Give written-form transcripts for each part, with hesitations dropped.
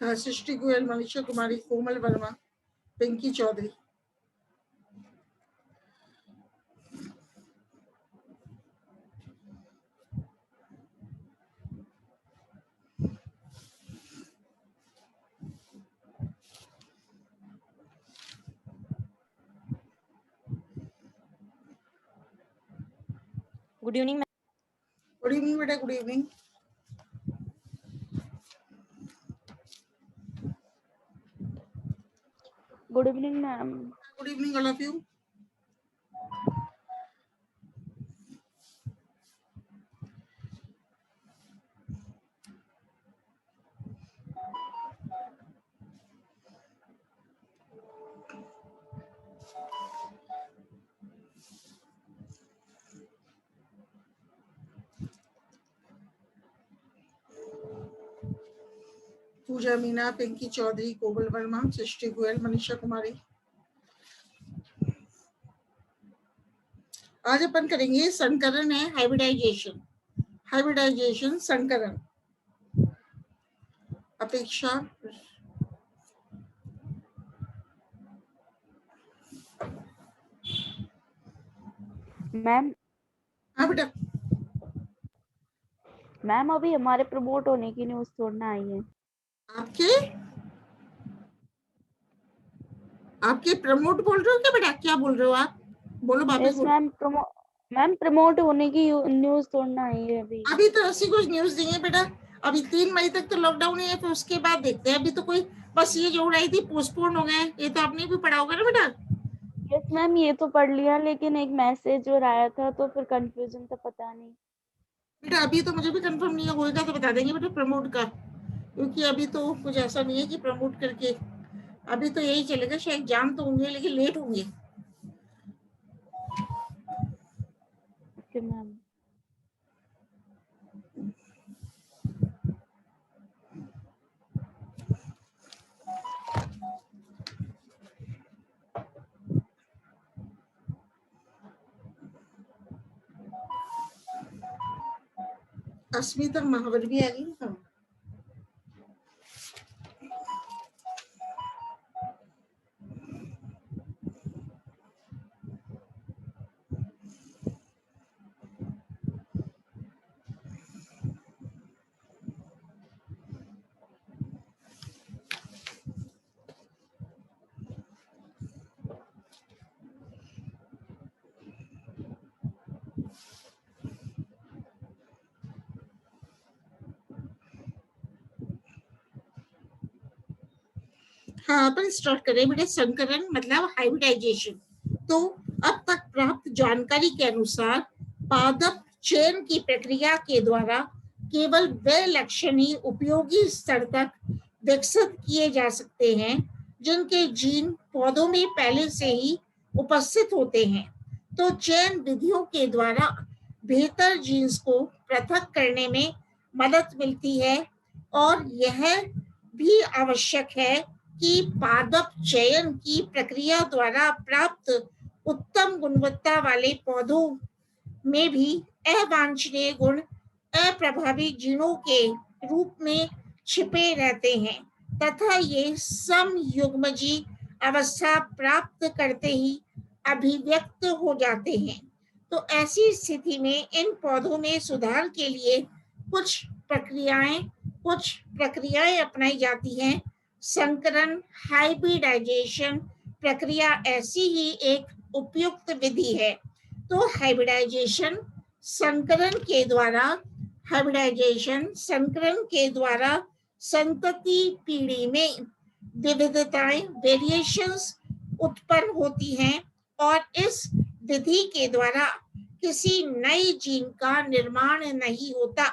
हाँ, Srishti Goyal, Manisha Kumari, Komal Varma, Pinky Chaudhary. Good evening. Good evening बेटा, good evening. Good evening ma'am. Good evening all of you. Pooja Meena, Pinky Chaudhary, Komal Varma, Srishti Goyal, Manisha Kumari. आज अपन करेंगे संकरण है हाइब्रिडाइजेशन। हाइब्रिडाइजेशन संकरण। अपेक्षा मैम। हाँ बेटा। मैम अभी हमारे प्रमोट होने की न्यूज़ छोड़ना आई है। आपके प्रमोट बोल रहे हो क्या बेटा? क्या बोल रहे हो आप? बोलो वापस यस बोलो। मैम प्रमोट होने की न्यूज़ छोड़ना आई है अभी तो ऐसी कुछ न्यूज नहीं है बेटा। अभी 3 मई तक तो लॉकडाउन है, फिर उसके बाद देखते हैं। अभी तो कोई बस ये जो उड़ाई थी पोस्टपोन हो गए। ये तो आपने भी पढ़ा होगा ना बेटा? यस मैम, ये तो पढ़ लिया, लेकिन एक मैसेज और आया था तो फिर कंफ्यूजन था, पता नहीं बेटा अभी तो मुझे भी कंफर्म नहीं होगा तो बता देंगे बेटा प्रमोट का, क्योंकि अभी तो कुछ ऐसा नहीं है कि प्रमोट करके। अभी तो यही चलेगा, शायद एग्जाम तो होंगे लेकिन लेट होंगे। Okay ma'am. अस्मिता महावर भी आ गई। हाँ, हाँ अपन स्टार्ट करें बेटा। संकरण मतलब हाइब्रिडाइजेशन। तो अब तक प्राप्त जानकारी के अनुसार पादप चयन की प्रक्रिया के द्वारा केवल वे लक्षण ही उपयोगी स्तर तक विकसित किए जा सकते हैं जिनके जीन पौधों में पहले से ही उपस्थित होते हैं। तो चयन विधियों के द्वारा बेहतर जीन्स को पृथक करने में मदद मिलती है, और यह भी आवश्यक है कि पादप चयन की प्रक्रिया द्वारा प्राप्त उत्तम गुणवत्ता वाले पौधों में भी अवांछनीय गुण अप्रभावी जीनों के रूप में छिपे रहते हैं तथा ये समयुग्मजी अवस्था प्राप्त करते ही अभिव्यक्त हो जाते हैं। तो ऐसी स्थिति में इन पौधों में सुधार के लिए कुछ प्रक्रियाएं अपनाई जाती हैं। संकरण हाइब्रिडाइजेशन प्रक्रिया ऐसी ही एक उपयुक्त विधि है। तो संकरण के द्वारा संतति पीढ़ी में विविधताएं वेरिएशंस उत्पन्न होती हैं, और इस विधि के द्वारा किसी नई जीन का निर्माण नहीं होता।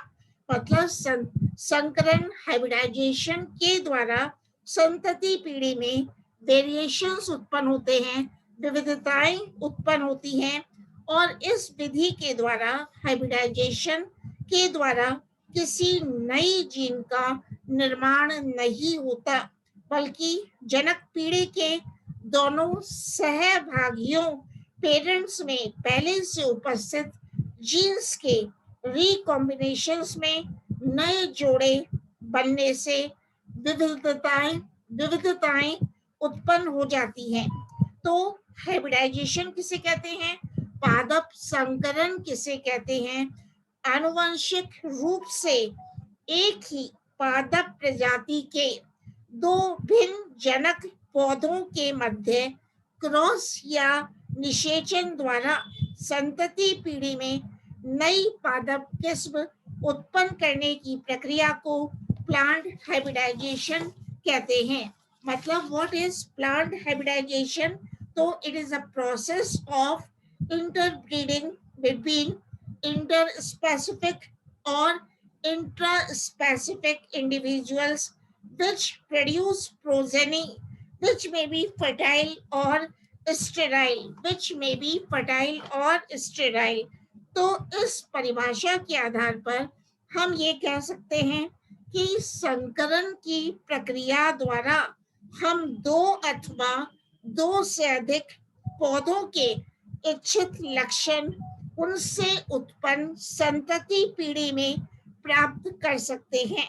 मतलब संकरण हाइब्रिडाइजेशन के द्वारा संतति पीढ़ी में वेरिएशंस उत्पन्न होते हैं, विविधताएं उत्पन्न होती हैं, और इस विधि के द्वारा हाइब्रिडाइजेशन के द्वारा किसी नई जीन का निर्माण नहीं होता, बल्कि जनक पीढ़ी के दोनों सहभागियों पेरेंट्स में पहले से उपस्थित जीन्स के रिकॉम्बिनेशंस में नए जोड़े बनने से विविधताएं उत्पन्न हो जाती हैं। तो हाइब्रिडाइजेशन किसे कहते हैं, पादप संकरण किसे कहते हैं, आनुवंशिक रूप से एक ही पादप प्रजाति के दो भिन्न जनक पौधों के मध्य क्रॉस या निषेचन द्वारा संतति पीढ़ी में नई पादप किस्म उत्पन्न करने की प्रक्रिया को प्लांट हाइब्रिडाइजेशन कहते हैं। मतलब व्हाट इज प्लांट हाइब्रिडाइजेशन, तो it is a process of interbreeding between interspecific or intraspecific individuals which produce progeny which may be fertile or sterile। तो इस परिभाषा के आधार पर हम ये कह सकते हैं कि संकरण की प्रक्रिया द्वारा हम दो अथवा दो से अधिक पौधों के इच्छित लक्षण उनसे उत्पन्न संतति पीढ़ी में प्राप्त कर सकते हैं।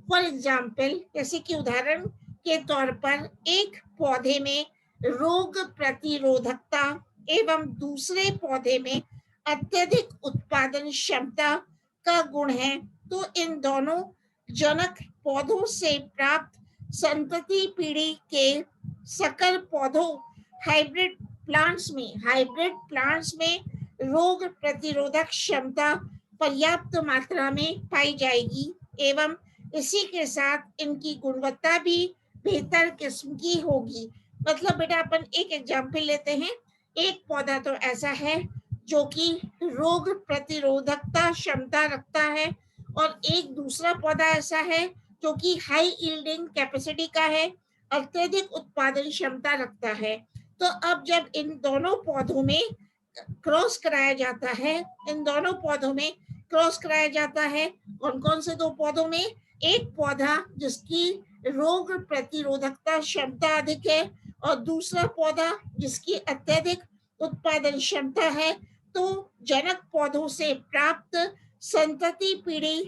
फॉर एग्जाम्पल, जैसे कि उदाहरण के तौर पर एक पौधे में रोग प्रतिरोधकता एवं दूसरे पौधे में अत्यधिक उत्पादन क्षमता का गुण है, तो इन दोनों जनक पौधों से प्राप्त संतति पीढ़ी के संकर पौधों हाइब्रिड प्लांट्स में रोग प्रतिरोधक क्षमता पर्याप्त मात्रा में पाई जाएगी एवं इसी के साथ इनकी गुणवत्ता भी बेहतर किस्म की होगी। मतलब बेटा अपन एक एग्जाम्पल लेते हैं, एक पौधा तो ऐसा है जो कि रोग प्रतिरोधकता क्षमता रखता है और एक दूसरा पौधा ऐसा है जो कि हाई यील्डिंग कैपेसिटी का है, अत्यधिक उत्पादन क्षमता रखता है। तो अब जब इन दोनों पौधों में क्रॉस कराया जाता है, कौन कौन से दो पौधों में, एक पौधा जिसकी रोग प्रतिरोधकता क्षमता अधिक है और दूसरा पौधा जिसकी अत्यधिक उत्पादन क्षमता है, तो जनक पौधों से प्राप्त संतति पीढ़ी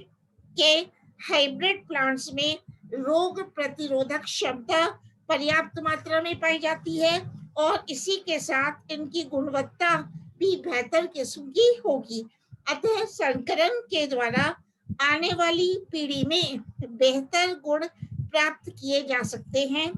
के हाइब्रिड प्लांट्स में रोग प्रतिरोधक क्षमता पर्याप्त मात्रा में पाई जाती है और इसी के साथ इनकी गुणवत्ता भी बेहतर किस्म की होगी। अतः संकरण के द्वारा आने वाली पीढ़ी में बेहतर गुण प्राप्त किए जा सकते हैं।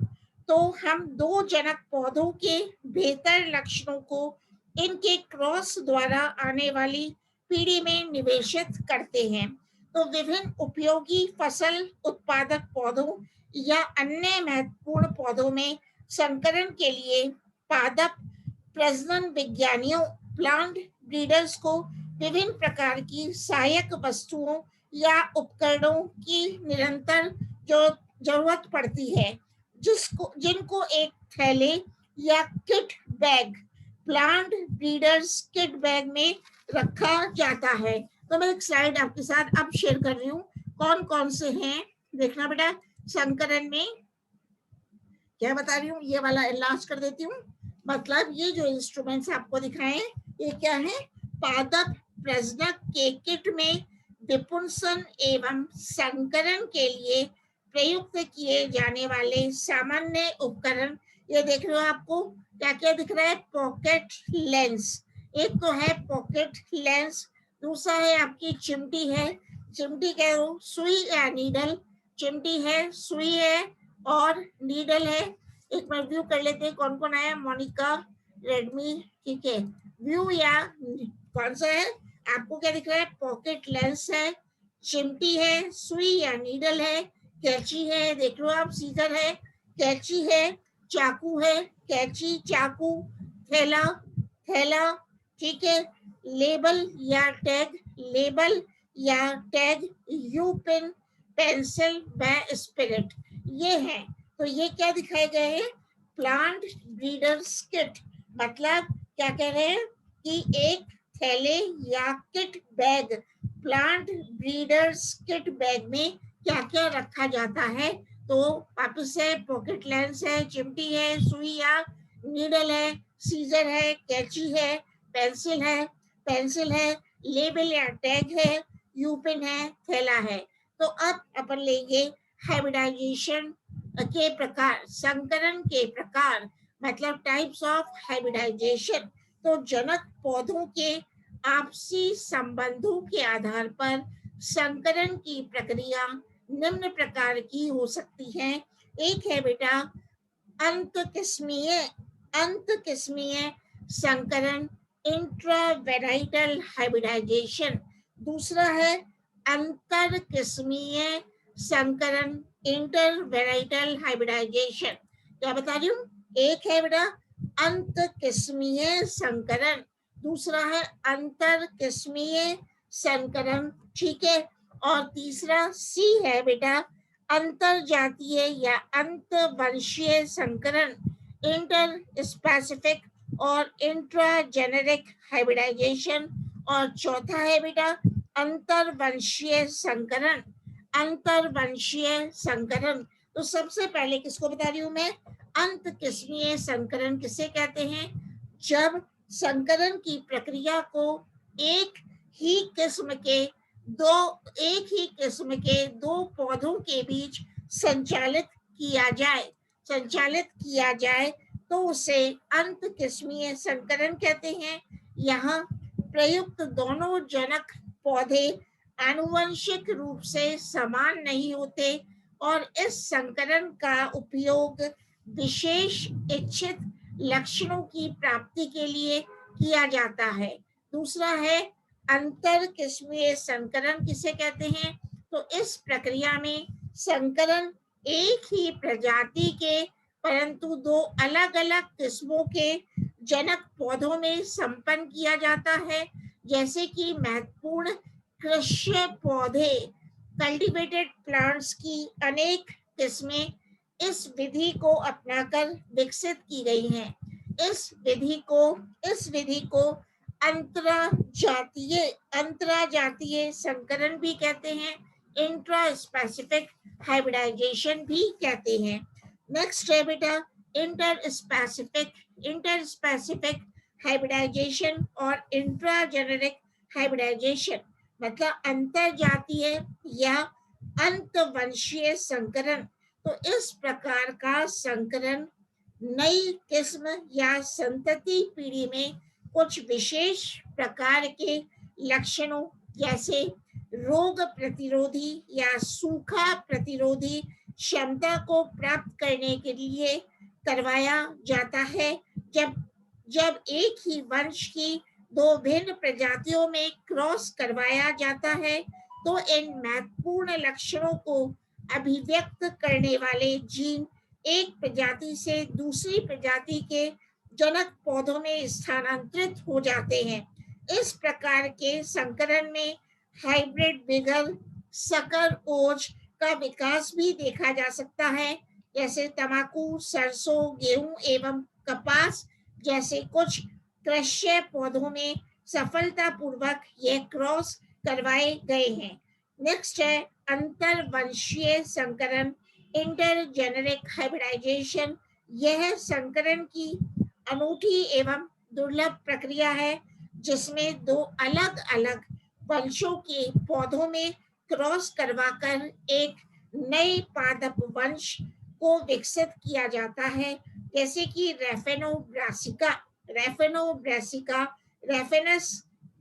तो हम दो जनक पौधों के बेहतर लक्षणों को इनके क्रॉस द्वारा आने वाली पीढ़ी में निवेशित करते हैं। तो विभिन्न उपयोगी फसल उत्पादक पौधों या अन्य महत्वपूर्ण पौधों में संकरण के लिए पादप प्रजनन विज्ञानियों प्लांट ब्रीडर्स को विभिन्न प्रकार की सहायक वस्तुओं या उपकरणों की निरंतर जरूरत पड़ती है, जिनको एक थैले या kit bag, plant breeders kit bag में रखा जाता है। तो मैं एक स्लाइड आपके साथ अब शेयर कर रही हूँ, कौन कौन से हैं देखना बेटा। संकरण में क्या बता रही हूँ, ये वाला लास्ट कर देती हूँ। मतलब ये जो इंस्ट्रूमेंट्स आपको दिखाएं, ये क्या है, पादप प्रजनक के किट में विपुंसन एवं संकरण के लिए प्रयुक्त किए जाने वाले सामान्य उपकरण। ये देख रहे हो आपको क्या क्या दिख रहा है, पॉकेट लेंस, एक तो है पॉकेट लेंस, दूसरा है आपकी चिमटी है, चिमटी कह लो सुई या नीडल, चिमटी है, सुई है और नीडल है। एक बार व्यू कर लेते हैं कौन कौन आया, मोनिका, रेडमी, ठीक है। व्यू या कौन सा है, आपको क्या दिख रहा है, पॉकेट लेंस है, चिमटी है, सुई या नीडल है, कैंची है, देख लो आप, सीजर है, कैंची है, चाकू है, कैंची, चाकू, थैला, ठीक है, लेबल या टैग, यू पिन, पेंसिल व स्पिरिट, ये है। तो ये क्या दिखाए गए हैं, प्लांट ब्रीडर्स किट। मतलब क्या कह रहे हैं कि एक थैले या kit bag, plant breeders kit bag में क्या क्या रखा जाता है। तो वापस से पॉकेट लेंस है, चिमटी है, सुई या नीडल है, सीजर है, कैंची है, पेंसिल है, लेबल या टैग है, यू पिन है, थैला है। तो अब अपन लेंगे हाइब्रिडाइजेशन के प्रकार, संकरण के प्रकार मतलब टाइप्स ऑफ हाइब्रिडाइजेशन। तो जनक पौधों के आपसी संबंधों के आधार पर संकरण की प्रक्रिया निम्न प्रकार की हो सकती है। एक है बेटा अंतकिस्मीय संकरण, इंट्रावेराइटल हाइब्रिडाइजेशन। दूसरा है अंतर किस्मीय संकरण, इंटरवेराइटल हाइब्रिडाइजेशन। क्या बता रही हूँ? एक है बेटा अंत किस्मीय संकरण, दूसरा है अंतर किस्मीय संकरण, ठीक है। और तीसरा सी है बेटा अंतर जातीय या अंतवंशीय संकरण, इंटर स्पेसिफिक और इंट्राजेनेरिक हाइब्रिडाइजेशन। और चौथा है बेटा अंतरवंशीय संकरण, अंतरवंशीय संकरण। तो सबसे पहले किसको बता रही हूं मैं? अंत किस्मीय संकरण किसे कहते हैं? जब संकरण की प्रक्रिया को एक ही किस्म के दो पौधों के बीच संचालित किया जाए तो उसे अंत किस्मीय संकरण कहते हैं। यहाँ प्रयुक्त दोनों जनक पौधे आनुवंशिक रूप से समान नहीं होते और इस संकरण का उपयोग विशेष इच्छित लक्षणों की प्राप्ति के लिए किया जाता है। दूसरा है अंतर किस्मीय संकरण किसे कहते हैं? तो इस प्रक्रिया में संकरण एक ही प्रजाति के परंतु दो अलग अलग किस्मों के जनक पौधों में संपन्न किया जाता है। जैसे कि महत्वपूर्ण कृषि पौधे, कल्टीवेटेड प्लांट्स की अनेक किस्में इस विधि को अपनाकर विकसित की गई हैं। इस विधि को अंतराजातीय संकरण भी कहते हैं, इंट्रा स्पेसिफिक हाइब्रिडाइजेशन भी कहते हैं। नेक्स्ट है बेटा इंटर स्पेसिफिक हाइब्रिडाइजेशन और इंट्राजेनेरिक हाइब्रिडाइजेशन, मतलब अंतर जातीय या अंतवंशीय संकरण। तो इस प्रकार का संकरण नई किस्म या संतति पीढ़ी में कुछ विशेष प्रकार के लक्षणों जैसे रोग प्रतिरोधी या सूखा प्रतिरोधी क्षमता को प्राप्त करने के लिए करवाया जाता है। जब एक ही वंश की दो भिन्न प्रजातियों में क्रॉस करवाया जाता है तो इन महत्वपूर्ण लक्षणों को अभिव्यक्त करने वाले जीन एक प्रजाति से दूसरी प्रजाति के जनक पौधों में स्थानांतरित हो जाते हैं। इस प्रकार के संकरण में हाइब्रिड बिगल, सकर ओज का विकास भी देखा जा सकता है। जैसे तंबाकू, सरसों, गेहूं एवं कपास जैसे कुछ कृषि पौधों में सफलतापूर्वक यह क्रॉस करवाए गए हैं। नेक्स्ट है अंतरवंशीय संकरण, इंटरजेनेरिक हाइब्रिडाइजेशन। यह संकरण की अनूठी एवं दुर्लभ प्रक्रिया है जिसमें दो अलग अलग वंशों के पौधों में क्रॉस करवाकर एक नए पादप वंश को विकसित किया जाता है। जैसे कि रेफेनस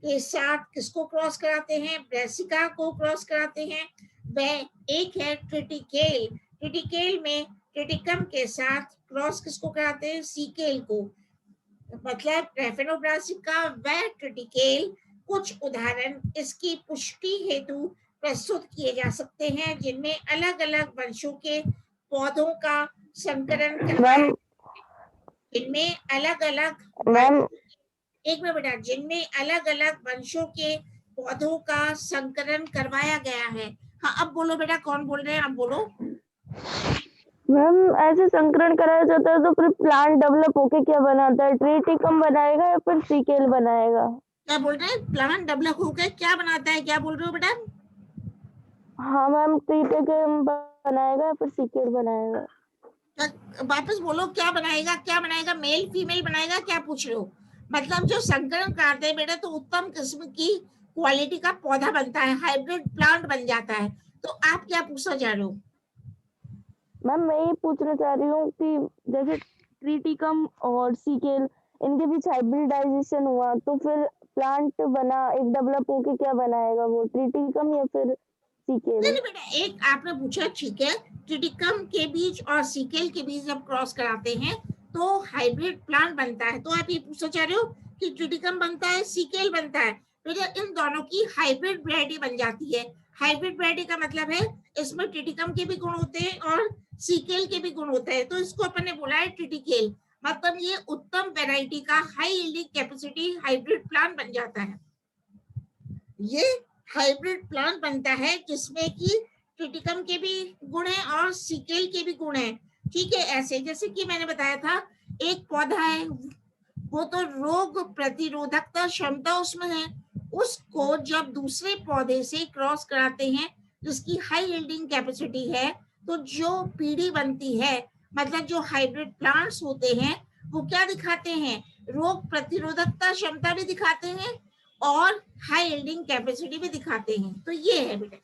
के साथ किसको क्रॉस कराते हैं? ब्रासिका को क्रॉस कराते हैं। वह एक है ट्रिटिकेल में ट्रिटिकम के साथ क्रॉस किसको कराते हैं? सीकेल को। मतलब रेफेनोब्रासिका व ट्रिटिकेल कुछ उदाहरण इसकी पुष्टि हेतु प्रस्तुत किए जा सकते हैं जिनमें अलग अलग वंशों के पौधों का संकरण करवाया, जिनमें अलग अलग वंशों के पौधों का संकरण करवाया गया है। हाँ अब बोलो बेटा, कौन बोल रहे हैं? अब बोलो। मैम ऐसे संकरण कराया जाता है तो फिर प्लांट डेवलप होके क्या बनाता है? ट्रिटिकम बनाएगा या फिर सीकेल बनाएगा? क्या बोल रहे हैं? प्लांट डेवलप होकर क्या बनाता है? क्या बोल रहे हो बेटा? हाँ मैम, ट्रिटिकम बनाएगा या फिर सीकेल बनाएगा? वापस बोलो, क्या बनाएगा? मेल फीमेल बनाएगा? क्या पूछ रहे हो? मतलब जो संकरण कराते हैं बेटा तो उत्तम किस्म की क्वालिटी का पौधा बनता है, हाइब्रिड प्लांट बन जाता है। तो आप क्या पूछना चाह रहे हो? मैम मैं ये पूछना चाह रही हूँ कि जैसे ट्रिटिकम और सीकेल इनके बीच हाइब्रिडाइजेशन हुआ तो फिर प्लांट बना, एक डेवलप होके क्या बनाएगा, वो ट्रिटिकम या फिर नहीं सीकेल? नहीं बेटा, एक आपने पूछा ठीक है, ट्रिटिकम के बीच और सीकेल के बीच जब क्रॉस कराते हैं तो हाइब्रिड प्लांट बनता है। तो आप ये पूछना चाह रहे हो कि ट्रिटिकम बनता है, सीकेल बनता है, बेटा इन दोनों की हाइब्रिड वैरायटी बन जाती है। हाइब्रिड वैरायटी का मतलब है इसमें ट्रिटिकम के भी गुण होते हैं और सीकेल के भी गुण होते हैं, तो इसको अपन ने बोला है ट्रिटिकेल। मतलब ये उत्तम वैरायटी का high yielding capacity hybrid plant बन जाता है। ये हाइब्रिड प्लांट बनता है जिसमें कि ट्रिटिकम के भी गुण हैं और सीकेल के भी गुण हैं। ठीक है, ऐसे जैसे कि मैंने बताया था, एक पौधा है वो तो रोग प्रतिरोधकता क्षमता उसमें है, उसको जब दूसरे पौधे से क्रॉस कराते हैं जिसकी हाई यील्डिंग कैपेसिटी है, तो जो पीढ़ी बनती है, मतलब जो हाइब्रिड प्लांट्स होते हैं वो क्या दिखाते हैं, रोग प्रतिरोधकता क्षमता भी दिखाते हैं और हाई यील्डिंग कैपेसिटी भी दिखाते हैं। तो ये है बेटा।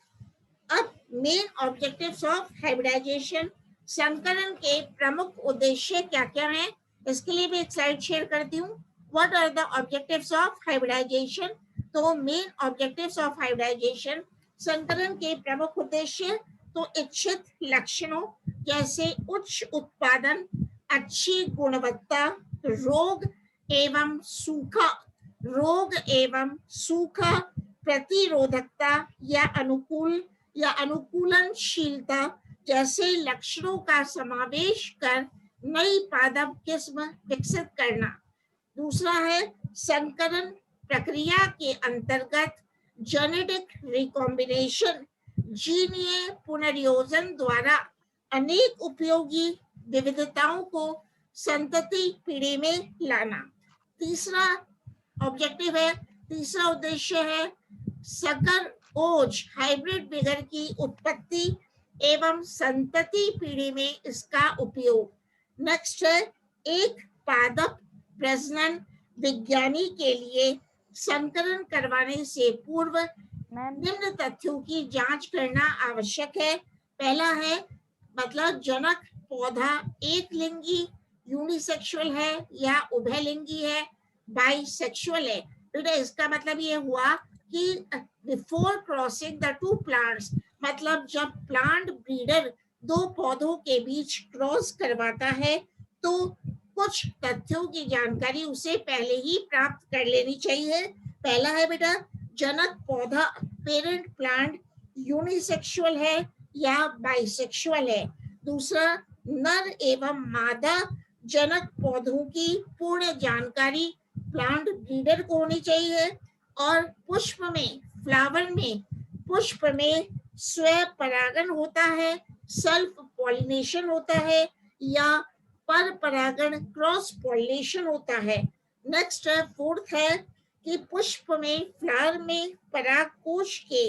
अब मेन ऑब्जेक्टिव्स ऑफ हाइब्रिडाइजेशन, संकरण के प्रमुख उद्देश्य क्या क्या हैं, इसके लिए भी एक स्लाइड शेयर करती हूँ। What are the objectives of hybridisation? तो मेन ऑब्जेक्टिव्स ऑफ हाइब्रिडाइजेशन, संकरण के प्रमुख उद्देश्य, तो इच्छित लक्षणों जैसे उच्च उत्पादन, अच्छी गुणवत्ता, रोग एवं सूखा, रोग एवं सूखा प्रतिरोधकता या अनुकूलनशीलता जैसे लक्षणों का समावेश कर नई पादप किस्म विकसित करना। दूसरा है संकरण प्रक्रिया के अंतर्गत जेनेटिक रिकॉम्बिनेशन, जीनीय पुनर्योजन द्वारा अनेक उपयोगी विविधताओं को संतति पीढ़ी में लाना। तीसरा ऑब्जेक्टिव है, तीसरा उद्देश्य है सकर ओज हाइब्रिड बिगर की उत्पत्ति एवं संतति पीढ़ी में इसका उपयोग। नेक्स्ट है एक पादप प्रजनन विज्ञानी के लिए संकरण करवाने से पूर्व मैम निम्न तथ्यों की जांच करना आवश्यक है। पहला है मतलब जनक पौधा एक लिंगी यूनिसेक्सुअल है या उभयलिंगी है, बाइसेक्सुअल है। बेटा इसका मतलब ये हुआ कि before crossing the two plants, मतलब जब प्लांट ब्रीडर दो पौधों के बीच क्रॉस करवाता है तो कुछ तथ्यों की जानकारी उसे पहले ही प्राप्त कर लेनी चाहिए। पहला है बेटा जनक पौधा पेरेंट प्लांट यूनिसेक्सुअल है या बाइसेक्सुअल है। दूसरा नर एवं मादा जनक पौधों की पूर्ण जानकारी प्लांट ब्रीडर को होनी चाहिए। और पुष्प में, फ्लावर में, पुष्प में स्वयं परागण होता है, सेल्फ पॉलिनेशन होता है या पर परागण क्रॉस पॉलिनेशन होता है। नेक्स्ट है फोर्थ है कि पुष्प में, फ्लावर में परागकोश के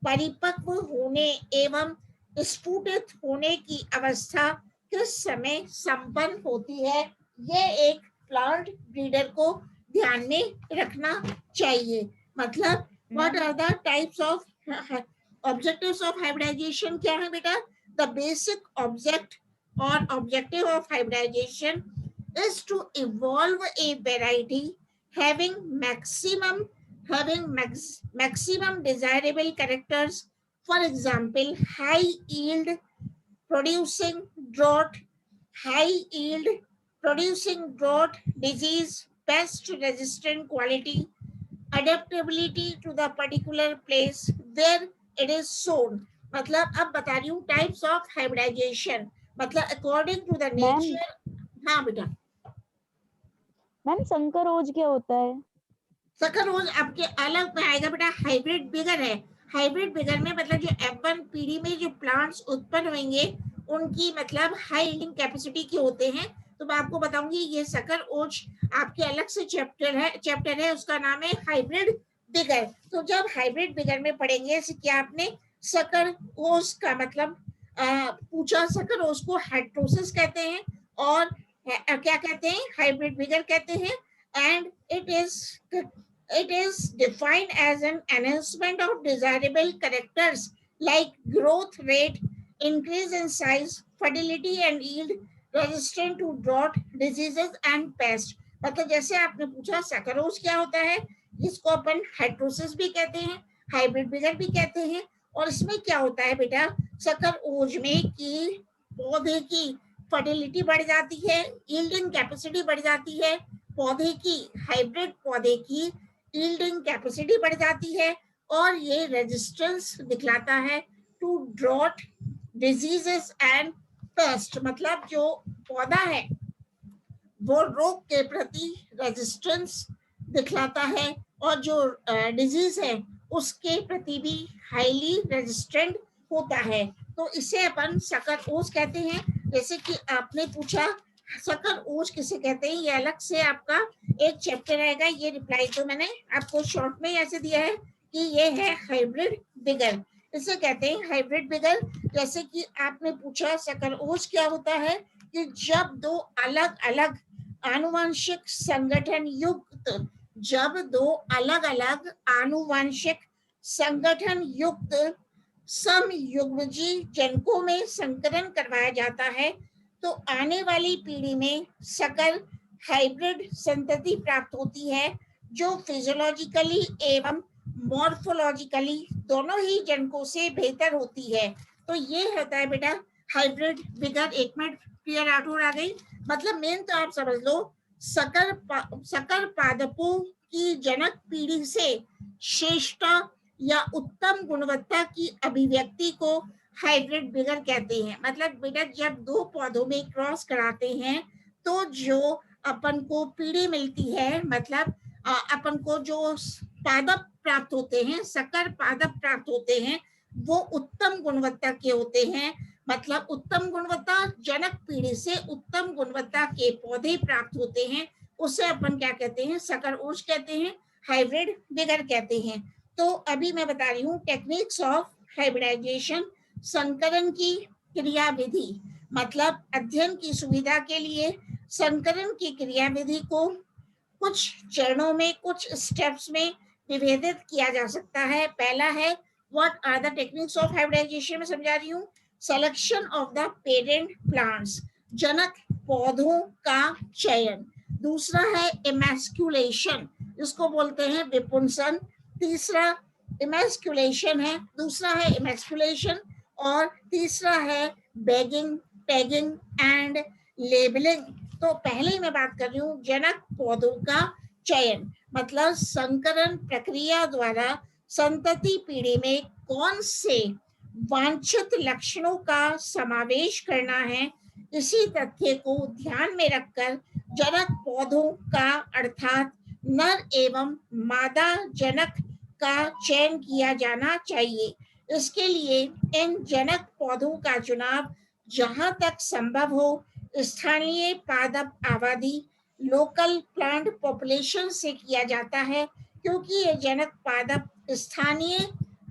परिपक्व होने एवं स्फुटित होने की अवस्था किस समय संपन्न होती है, ये एक प्लांट ब्रीडर को ध्यान में रखना चाहिए। मतलब what are the types of objectives of hybridisation, क्या है बेटा? द बेसिक ऑब्जेक्ट और objective of hybridisation is to evolve a variety having maximum desirable characters, for example high yield producing drought, high yield producing drought, disease, pest resistant quality, adaptability to the particular place where it is sown। मतलब अब बता रही हूँ types of hybridisation, मतलब according to the ma'am nature. हाँ बेटा, ma'am संकर ओज क्या होता है? सकर रोज आपके अलग में आएगा बेटा, हाइब्रिड बिगर है। हाइब्रिड बिगर में मतलब जो F1 पीढ़ी में जो प्लांट्स उत्पन्न होंगे उनकी मतलब हाई यील्डिंग कैपेसिटी के होते हैं। तो मैं आपको बताऊंगी ये सकर ओज आपके अलग से चैप्टर है उसका नाम है हाइब्रिड बिगर। तो जब हाइब्रिड बिगर में पढ़ेंगे क्या आपने सकर ओज का मतलब पूछा, सकर ओज को हेट्रोसिस कहते हैं और क्या कहते हैं, हाइब्रिड बिगर कहते हैं। And it is defined as an enhancement of desirable characters like growth rate, increase in size, fertility and yield, resistant to drought, diseases and pest। मतलब जैसे आपने पूछा सैकरोज क्या होता है, जिसको अपन हाइड्रोसिस भी कहते हैं, हाइब्रिड बिगर भी कहते हैं। और इसमें क्या होता है बेटा, सकर ओज में कि पौधे की फर्टिलिटी बढ़ जाती है, यील्डिंग कैपेसिटी बढ़ जाती है, पौधे की हाइब्रिड पौधे की यील्डिंग कैपेसिटी बढ़ जाती है, और ये रेजिस्टेंस दिखलाता है to drought, diseases and pest. मतलब जो पौधा है वो रोग के प्रति रेजिस्टेंस दिखलाता है, और जो डिजीज है उसके प्रति भी हाईली रेजिस्टेंट होता है। तो इसे अपन सकर ओज कहते हैं। जैसे कि आपने पूछा सकर ओज किसे कहते हैं, ये अलग से आपका एक चैप्टर रहेगा। ये रिप्लाई तो मैंने आपको शॉर्ट में ऐसे दिया है कि ये है हाइब्रिड बिगर, इसे कहते हैं हाइब्रिड बिगर। जैसे कि आपने पूछा सकर ओज क्या होता है, कि जब दो अलग अलग आनुवंशिक संगठन युक्त, जब दो अलग अलग आनुवंशिक संगठन युक्त समयुग्मजी जनकों में संकरण करवाया जाता है, तो आने वाली पीढ़ी में सकल हाइब्रिड संतति प्राप्त होती है, जो फिजियोलॉजिकली एवं मॉर्फोलॉजिकली दोनों ही जनकों से बेहतर होती है। तो ये होता है बेटा हाइब्रिड बिगर। एक मिनट, प्रिया राठौर आ गई। मतलब मेन तो आप समझ लो, सकर पादपों की जनक पीढ़ी से श्रेष्ठता या उत्तम गुणवत्ता की अभिव्यक्ति को हाइब्रिड बिगर कहते हैं। मतलब बेटा जब दो पौधों में क्रॉस कराते हैं तो जो अपन को पीढ़ी मिलती है, मतलब अपन को जो पादप प्राप्त होते हैं, सकर पादप प्राप्त होते हैं, वो उत्तम गुणवत्ता के होते हैं। मतलब उत्तम गुणवत्ता, जनक पीढ़ी से उत्तम गुणवत्ता के पौधे प्राप्त होते हैं, उसे अपन क्या कहते हैं, सकर ओज कहते हैं, हाइब्रिड बिगर कहते हैं। तो अभी मैं बता रही हूँ टेक्निक्स ऑफ हाइब्रिडाइजेशन, संकरण की क्रियाविधि। मतलब अध्ययन की सुविधा के लिए संकरण की क्रियाविधि को कुछ चरणों में, कुछ स्टेप्स में विभेदित किया जा सकता है। पहला है what are the techniques of hybridisation, में समझा रही हूँ। Selection of the parent plants, जनक पौधों का चयन। दूसरा है इमैस्कुलेशन, जिसको बोलते हैं विपुंसन। तीसरा इमैस्कुलेशन है, दूसरा है इमैस्कुलेशन, और तीसरा है बैगिंग, टैगिंग एंड लेबलिंग। तो पहले मैं बात कर रही हूँ जनक पौधों का चयन। मतलब संकरण प्रक्रिया द्वारा संतति पीढ़ी में कौन से वांछित लक्षणों का समावेश करना है, इसी तथ्य को ध्यान में रखकर जनक पौधों का अर्थात नर एवं मादा जनक का चयन किया जाना चाहिए। इसके लिए इन जनक पौधों का चुनाव जहां तक संभव हो स्थानीय पादप आबादी, लोकल प्लांट पॉपुलेशन से किया जाता है, क्योंकि ये जनक पादप स्थानीय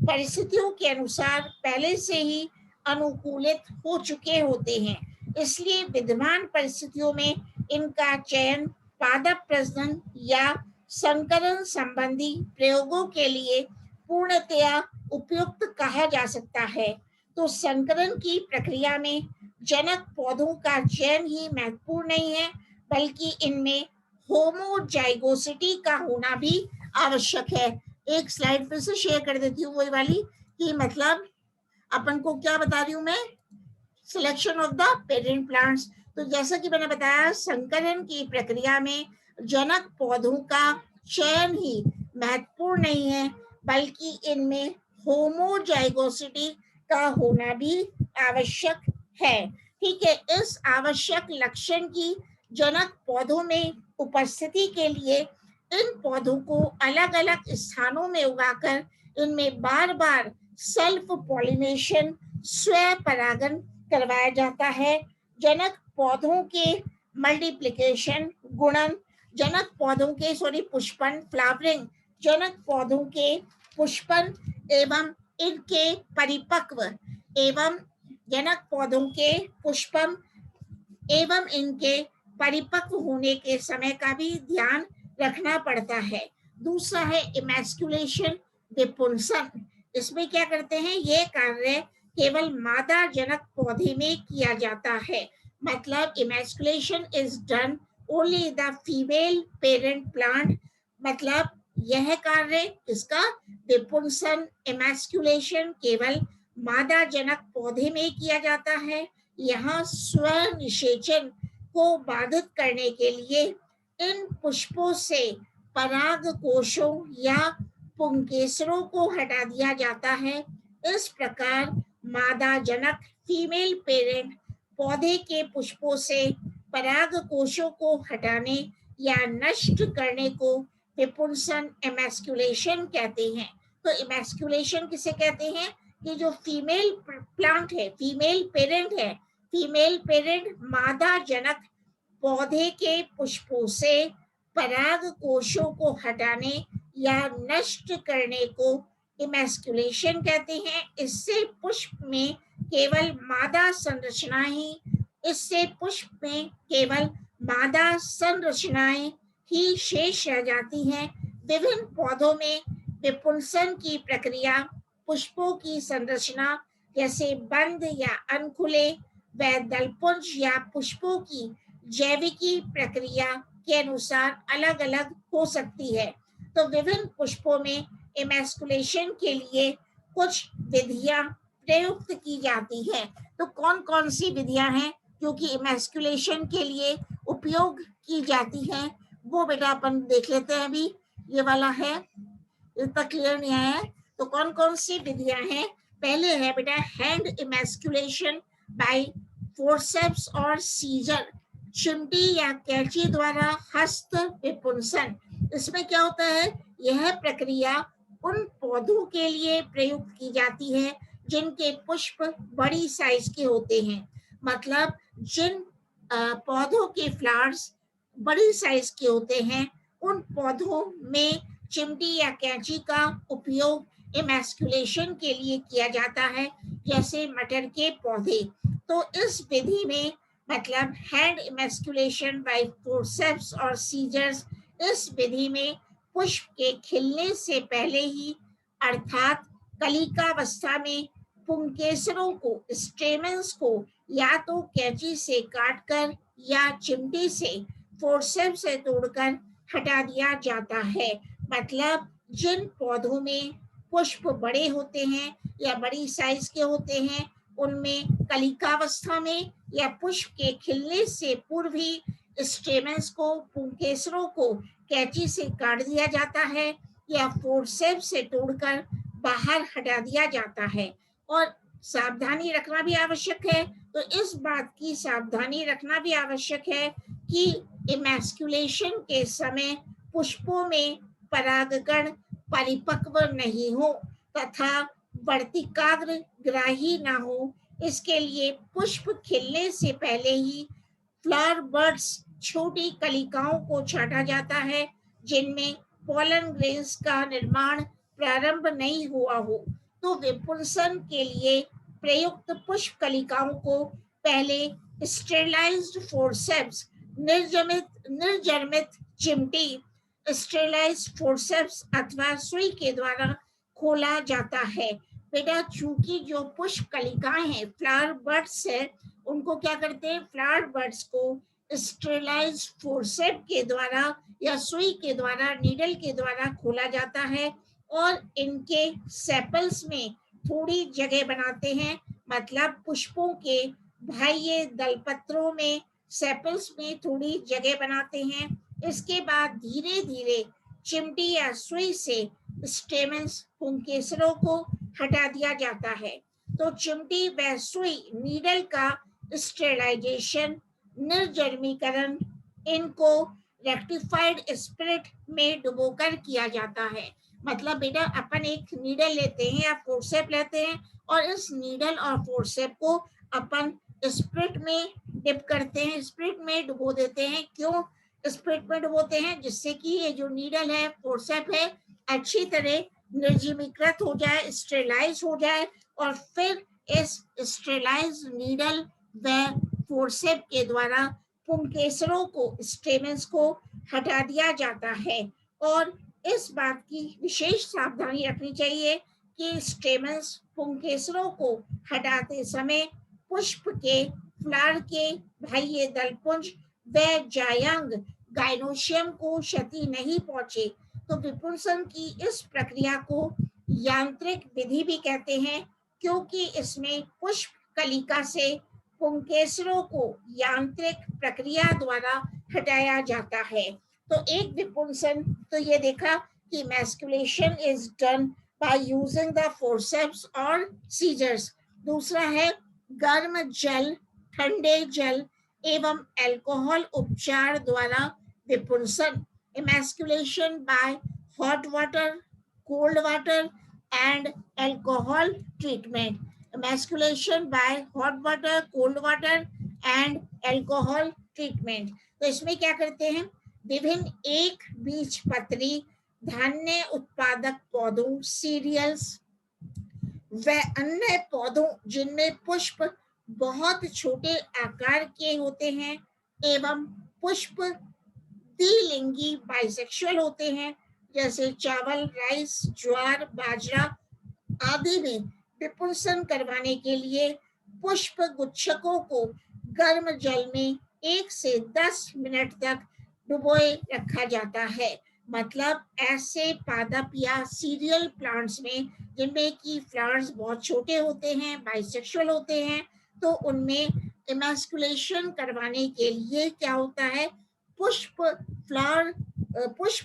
परिस्थितियों के अनुसार पहले से ही अनुकूलित हो चुके होते हैं। इसलिए विद्यमान परिस्थितियों में इनका चयन पादप प्रजनन या संकरण संबंधी प्रयोगों के लिए पूर्णतया उपयुक्त कहा जा सकता है। तो संकरण की प्रक्रिया में जनक पौधों का चयन ही महत्वपूर्ण नहीं है, बल्कि इनमें होमोजाइगोसिटी का होना भी आवश्यक है। एक स्लाइड फिर से शेयर कर देती हूँ, वही वाली, कि मतलब अपन को क्या बता रही हूँ मैं, selection of the parent plants. तो जैसा कि मैंने बताया, संकरण की प्रक्रिया में जनक पौधों का चयन ही महत्वपूर्ण नहीं है, बल्कि इनमें होमोजाइगोसिटी का होना भी आवश्यक है। ठीक है, इस आवश्यक लक्षण की जनक पौधों में उपस्थिति के लिए इन पौधों को अलग अलग स्थानों में उगाकर इनमें बार बार सेल्फ पॉलिनेशन, स्व परागन करवाया जाता है। जनक पौधों के मल्टीप्लिकेशन, गुणन, जनक पौधों के पुष्पन, फ्लावरिंग, जनक पौधों के पुष्पन एवं इनके परिपक्व एवं जनक पौधों के पुष्पम एवं इनके परिपक्व होने के समय का भी ध्यान रखना पड़ता है। दूसरा है इमैस्कुलेशन, विपुंसन। इसमें क्या करते हैं, ये कार्य केवल मादा जनक पौधे में किया जाता है। मतलब emasculation is done only the female parent plant. मतलब यह कार्य इसका विपुंसन इमैस्कुलेशन केवल मादा जनक पौधे में किया जाता है। यहाँ स्वनिषेचन को बाधित करने के लिए इन पुष्पों से पराग कोशों या पुंकेसरों को हटा दिया जाता है। इस प्रकार मादा जनक फीमेल पेरेंट पौधे के पुष्पों से पराग कोशों को हटाने या नष्ट करने को विपुंसन एमैस्कुलेशन कहते हैं। तो एमैस्कुलेशन किसे कहते हैं? कि जो फीमेल प्लांट है, फीमेल पेरेंट मादा जनक पौधे के पुष्पों से पराग कोशों को हटाने या नष्ट करने को इमैस्कुलेशन कहते हैं। इससे पुष्प में केवल मादा संरचनाएं ही शेष रह जाती हैं। विभिन्न पौधों में विपुंसन की प्रक्रिया पुष्पों की संरचना जैसे बंद या अनखुले व दलपुंज या पुष्पों की जैविकी प्रक्रिया के अनुसार अलग अलग हो सकती है। तो विभिन्न पुष्पों में इमैस्कुलेशन के लिए कुछ विधियां प्रयुक्त की जाती है। तो कौन कौन सी विधियां हैं जो कि इमैस्कुलेशन के लिए उपयोग की जाती हैं, वो बेटा अपन देख लेते हैं। अभी ये वाला है, इतना क्लियर नहीं है। तो कौन कौन सी विधियां हैं? पहले है बेटा हैंड इमैस्कुलेशन बाय फोर्सेप्स और सीजर, चिमटी या कैंची द्वारा हस्त विपुंसन। इसमें क्या होता है? यह प्रक्रिया उन पौधों के लिए प्रयुक्त की जाती है जिनके पुष्प बड़ी साइज के होते हैं। मतलब जिन पौधों के फ्लावर्स बड़ी साइज के होते हैं, उन पौधों में चिमटी या कैंची का उपयोग इमैस्कुलेशन के लिए किया जाता है, जैसे मटर के पौधे। तो इस विधि में मतलब हैंड इमैस्कुलेशन बाय फोर्सेप्स और सीजर्स, इस विधि में पुष्प के खिलने से पहले ही अर्थात कलिकावस्था में पुंकेसरों को, स्टेमन्स को या तो कैंची से काटकर या चिमटी से, फोर्सेप्स से तोड़कर हटा दिया जाता है। मतलब जिन पौधों में पुष्प बड़े होते हैं या बड़ी साइज के होते हैं, उनमें कलिकावस्था में या पुष्प के खिलने से पूर्व ही स्टेमन्स को, पुंकेसरों को कैंची से काट दिया जाता है या फोर्सेप्स से तोड़कर बाहर हटा दिया जाता है। और सावधानी रखना भी आवश्यक है। तो इस बात की सावधानी रखना भी आवश्यक है कि इमैस्कुलेशन के समय पुष्पों में परागकण परिपक्व नहीं हो तथा वर्तिकाग्र ग्राही ना हो। इसके लिए पुष्प खिलने से पहले ही फ्लावर बर्ड्स, छोटी कलिकाओं को छांटा जाता है जिनमें पोलन ग्रेन्स का निर्माण प्रारंभ नहीं हुआ हो। तो विपुंसन के लिए प्रयुक्त पुष्प कलिकाओं को पहले स्टेरलाइज्ड फोर्सेप्स, निर्जर्मित चिमटी, स्टेरलाइज्ड फोर्सेप्स अथवा सुई के द्वारा खोला जाता है। बेटा चूंकि जो पुष्प कलिकाएं हैं, फ्लावर बर्ड्स है, उनको क्या करते हैं? फ्लावर बर्ड्स को स्टेरलाइज्ड फोर्सेप के द्वारा या सुई के द्वारा, नीडल के द्वारा खोला जाता है और इनके सेपल्स में थोड़ी जगह बनाते हैं। मतलब पुष्पों के बाह्य दलपत्रों में, सेपल्स में थोड़ी जगह बनाते हैं। इसके बाद धीरे धीरे चिमटी या सुई से स्टेमन्स, पुंकेसरों को हटा दिया जाता है। तो चिमटी व सुई, नीडल का स्टेरलाइजेशन, निर्जर्मीकरण, इनको रेक्टिफाइड स्पिरिट में डुबोकर किया जाता है। मतलब बेटा अपन एक नीडल लेते हैं या फोर्सेप लेते हैं और इस नीडल और फोर्सेप को अपन स्पिरिट में डिप करते हैं, स्पिरिट में डुबो देते हैं। क्यों स्पिरिट में डुबोते हैं? जिससे कि ये जो नीडल है, फोर्सेप है, अच्छी तरह निर्जीवीकृत हो जाए, स्टेरलाइज हो जाए और फिर इस स्टेरलाइज नीडल व फोर्सेप के द्वारा पुंकेसरों को, स्टेमन्स को हटा दिया जाता है। और इस बात की विशेष सावधानी रखनी चाहिए के स्टेमन्स पुंकेसरों को हटाते समय पुष्प के फ्लावर के बाह्य दलपुंज व जायांग गाइनोशियम को क्षति नहीं पहुंचे। तो विपुंसन की इस प्रक्रिया को यांत्रिक विधि भी कहते हैं, क्योंकि इसमें पुष्प कलिका से पुंकेसरों को यांत्रिक प्रक्रिया द्वारा हटाया जाता है। तो एक विपुंसन तो ये देखा कि emasculation is done by using the forceps और सीजर्स। दूसरा है गर्म जल, ठंडे जल एवं अल्कोहल उपचार द्वारा विपुंसन, emasculation by hot water, cold water and alcohol treatment. Emasculation by hot water, cold water and alcohol treatment. तो इसमें क्या करते हैं, विभिन्न एक बीज पत्री धान्य उत्पादक पौधों, सीरियल्स व अन्य पौधों जिनमें पुष्प बहुत छोटे आकार के होते हैं एवं पुष्प द्विलिंगी बाइसेक्सुअल होते हैं, जैसे चावल, राइस, ज्वार, बाजरा आदि में विपुंसन करवाने के लिए पुष्प गुच्छकों को गर्म जल में 1 से 10 मिनट तक डुबोए रखा जाता है। मतलब ऐसे पादप या सीरियल प्लांट्स में जिनमें की फ्लावर्स बहुत छोटे होते हैं, बाइसेक्सुअल होते हैं, तो उनमें इमैस्कुलेशन करवाने के लिए क्या होता है, पुष्प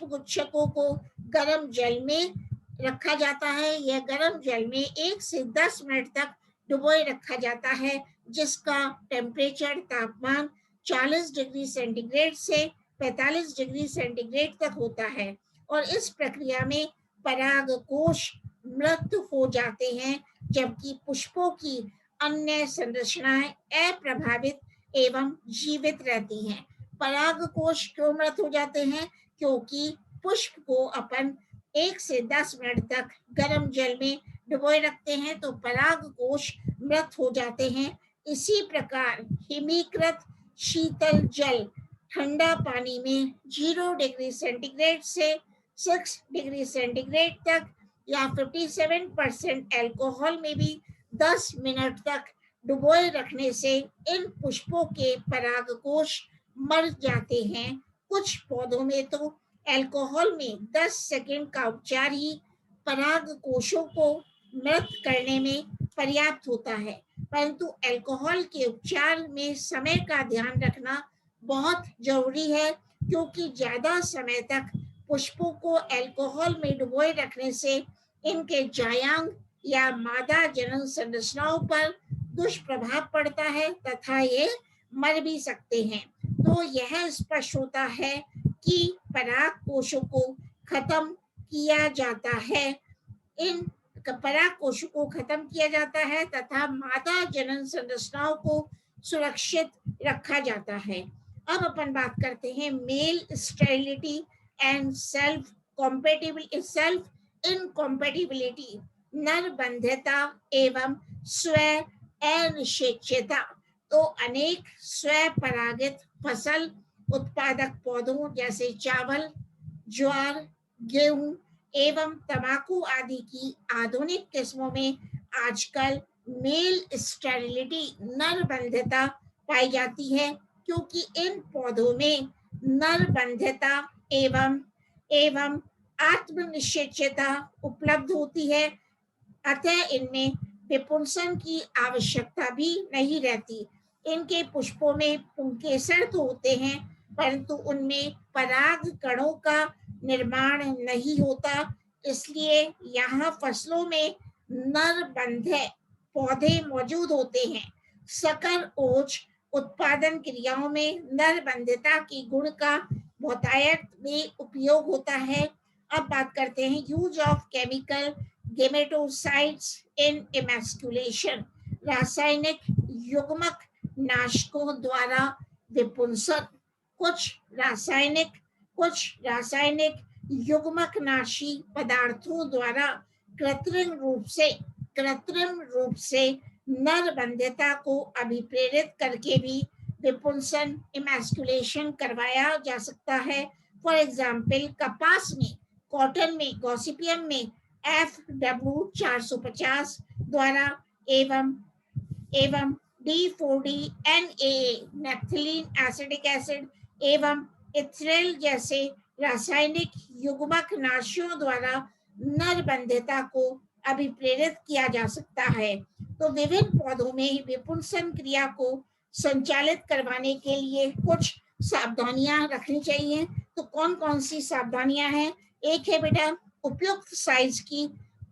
गुच्छकों को गर्म जल में रखा जाता है। यह गर्म जल में 1 से 10 मिनट तक डुबोए रखा जाता है, जिसका टेम्परेचर तापमान 40 डिग्री सेंटीग्रेड से 45 डिग्री सेंटीग्रेड तक होता है। और इस प्रक्रिया में परागकोश मृत हो जाते हैं, जबकि पुष्पों की अन्य संरचनाएं अप्रभावित एवं जीवित रहती हैं। परागकोश क्यों मृत हो जाते हैं, क्योंकि पुष्प को अपन 1 से 10 मिनट तक गर्म जल में डुबोए रखते हैं, तो परागकोश मृत हो जाते हैं। इसी प्रकार हिमीकृत शीतल जल ठंडा पानी में 0 डिग्री सेंटीग्रेड से 6 डिग्री सेंटीग्रेड तक या 57% अल्कोहल में भी 10 मिनट तक डुबोए रखने से इन पुष्पों के परागकोश मर जाते हैं। कुछ पौधों में तो अल्कोहल में 10 सेकंड का उपचार ही परागकोशों को मृत करने में पर्याप्त होता है, परंतु अल्कोहल के उपचार में समय का ध्यान रखना बहुत जरूरी है, क्योंकि ज्यादा समय तक पुष्पों को अल्कोहल में डुबोए रखने से इनके जायांग या मादा जनन संरचनाओं पर दुष्प्रभाव पड़ता है तथा ये मर भी सकते हैं। तो यह स्पष्ट होता है कि परागकोशों को खत्म किया जाता है, इन परागकोशों को खत्म किया जाता है तथा मादा जनन संरचनाओं को सुरक्षित रखा जाता है। अब अपन बात करते हैं male sterility and self incompatibility, नरबंध्यता एवं स्व अनिश्चयता। तो अनेक स्वपरागित फसल उत्पादक पौधों जैसे चावल, ज्वार, गेहूं एवं तंबाकू आदि की आधुनिक किस्मों में आजकल मेल स्टेरिलिटी, नरबंध्यता पाई जाती है, क्योंकि इन पौधों में नरबंध्यता एवं आत्मनिश्चयता उपलब्ध होती है, अतः इनमें विपुंसन की आवश्यकता भी नहीं रहती। इनके पुष्पों में पुंकेसर तो होते हैं, परंतु उनमें पराग कणों का निर्माण नहीं होता, इसलिए यहाँ फसलों में नरबंध्य पौधे मौजूद होते हैं। सकर ओज उत्पादन क्रियाओं में नरबंध्यता की गुण का बहुतायत में उपयोग होता है। अब बात करते हैं use of chemical gametocides in emasculation, रासायनिक युग्मक नाशकों द्वारा विपुंसन। कुछ रासायनिक युग्मकनाशी पदार्थों द्वारा कृत्रिम रूप से नरबंध्यता को अभिप्रेरित करके भी विपुंसन, इमैस्कुलेशन करवाया जा सकता है। फॉर एग्जाम्पल कपास में, कॉटन में, गॉसिपियम में FW 450 द्वारा एवं D4D NAA naphthalene acidic acid एवं इथ्रेल जैसे रासायनिक युग्मक नाशियों द्वारा नरबंधिता को अभिप्रेरित किया जा सकता है। तो विभिन्न पौधों में विपुंसन क्रिया को संचालित करवाने के लिए कुछ सावधानियां रखनी चाहिए। तो कौन कौन सी सावधानियां हैं? एक है बेटा उपयुक्त साइज की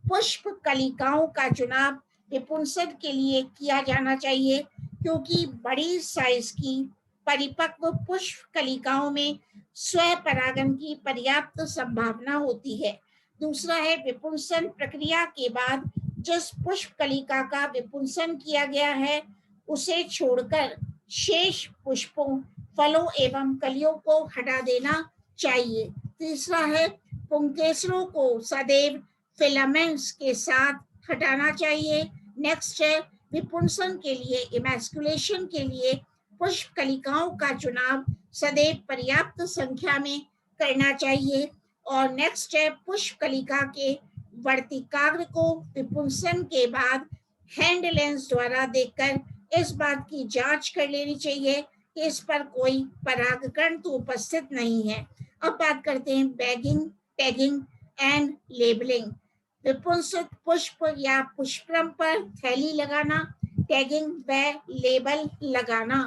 पुष्प कलिकाओं का चुनाव विपुंसन के लिए किया जाना चाहिए, क्योंकि बड़ी साइज की परिपक्व पुष्प कलिकाओं में स्वपरागन की पर्याप्त संभावना होती है। दूसरा है विपुंसन प्रक्रिया के बाद जिस पुष्प कलिका का विपुंसन किया गया है उसे छोड़कर शेष पुष्पों, फलों एवं कलियों को हटा देना चाहिए। तीसरा है पुंकेसरों को सदैव फिलामेंट्स के साथ हटाना चाहिए। नेक्स्ट है विपुंसन के लिए इमैस्कुलेशन के लिए पुष्प कलिकाओं का चुनाव सदैव पर्याप्त संख्या में करना चाहिए। और नेक्स्ट है पुष्प कलिका के वर्तिकाग्र को विपुंसन के बाद हैंड लेंस द्वारा देखकर इस बात की जांच कर लेनी चाहिए कि इस पर कोई परागकण तो उपस्थित नहीं है। अब बात करते हैं बैगिंग, टैगिंग एंड लेबलिंग। विपुंसित पुष्प या पुष्पक्रम पर थैली लगाना, टैगिंग व लेबल लगाना।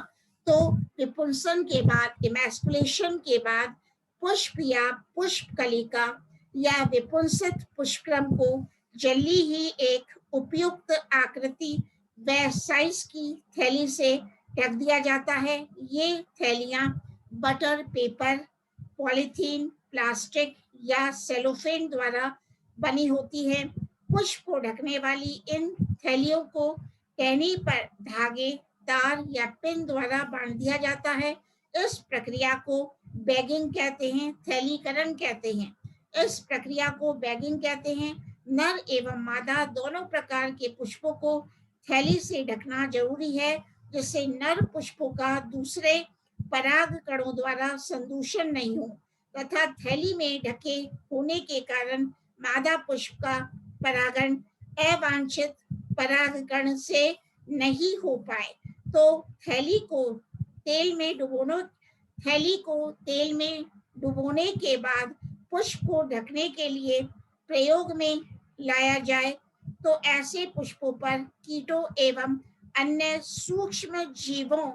तो विपुंसन के बाद इमैस्कुलेशन के बाद पुष्प या पुष्प कलिका या विपुंसित पुष्पक्रम को जल्दी ही एक उपयुक्त आकृति व साइज की थैली से ढक दिया जाता है। ये थैलियां बटर पेपर, पॉलीथीन, प्लास्टिक या सेलोफेन द्वारा बनी होती है। पुष्प को ढकने वाली इन थैलियों को टहनी पर धागे, तार या पिन द्वारा बांध दिया जाता है। इस प्रक्रिया को बैगिंग कहते हैं, थैलीकरण कहते हैं। इस प्रक्रिया को बैगिंग कहते हैं। नर एवं मादा दोनों प्रकार के पुष्पों को थैली से ढकना जरूरी है, जिससे नर पुष्पों का दूसरे पराग कणों द्वारा संदूषण नहीं हो तथा थैली में ढके होने के कारण मादा पुष्प का परागण अवांछित परागकण से नहीं हो पाए। तो थैली को तेल में डुबोने के बाद पुष्प को ढकने के लिए प्रयोग में लाया जाए तो ऐसे पुष्पों पर कीटों एवं अन्य सूक्ष्म जीवों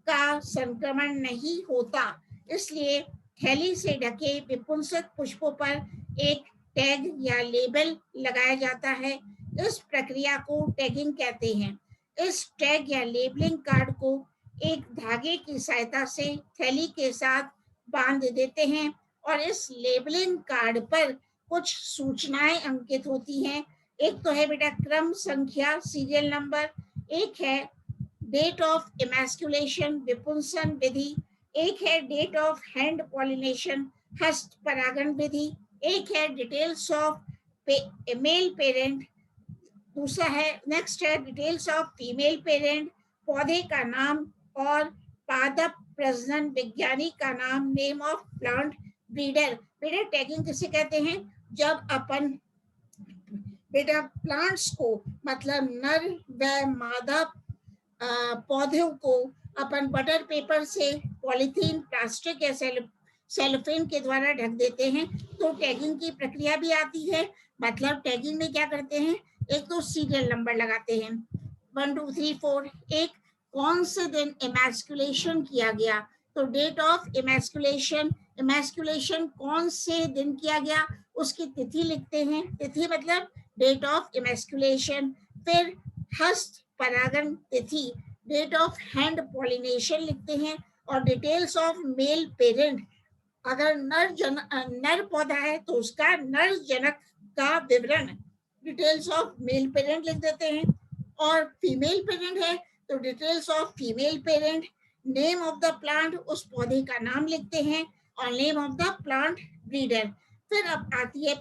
का संक्रमण नहीं होता। इसलिए थैली से ढके विपुंसित पुष्पों पर एक टैग या लेबल लगाया जाता है। इस प्रक्रिया को टैगिंग कहते हैं। इस टैग या लेबलिंग कार्ड को एक धागे की सहायता से थैली के साथ बांध देते हैं और इस लेबलिंग कार्ड पर कुछ सूचनाएं अंकित होती हैं। एक तो है बेटा क्रम संख्या, सीरियल नंबर, एक है डेट ऑफ इमैस्कुलेशन विपुंसन विधि, एक है डेट ऑफ हैंड पॉलिनेशन हस्त परागण विधि, एक है डिटेल्स ऑफ मेल पेरेंट, दूसरा है नेक्स्ट है डिटेल्स ऑफ फीमेल पेरेंट, पौधे का नाम और पादप प्रजनन वैज्ञानिक का नाम, नेम ऑफ प्लांट ब्रीडर। बेटा टैगिंग किसे कहते हैं? जब अपन बेटा प्लांट्स को मतलब नर व मादा पौधों को अपन बटर पेपर से, पॉलीथीन, प्लास्टिक या सेलोफेन के द्वारा ढक देते हैं तो टैगिंग की प्रक्रिया भी आती है। मतलब टैगिंग में क्या करते हैं, एक तो सीरियल नंबर लगाते हैं 1 2 3 4, एक कौन से दिन इमैस्कुलेशन किया गया तो डेट ऑफ इमैस्कुलेशन, इमैस्कुलेशन कौन से दिन किया गया उसकी तिथि लिखते हैं, तिथि मतलब डेट ऑफ इमैस्कुलेशन। फिर हस्त परागण तिथि, डेट ऑफ हैंड पॉलिनेशन लिखते हैं और डिटेल्स ऑफ मेल पेरेंट, अगर नर पौधा है तो उसका नर जनक का विवरण, डिटेल्स ऑफ मेल पेरेंट लिख देते हैं, और फीमेल पेरेंट है तो details of female parent, name of the plant, उस पौधे का नाम लिखते हैं और name of the plant breeder. फिर अब आती है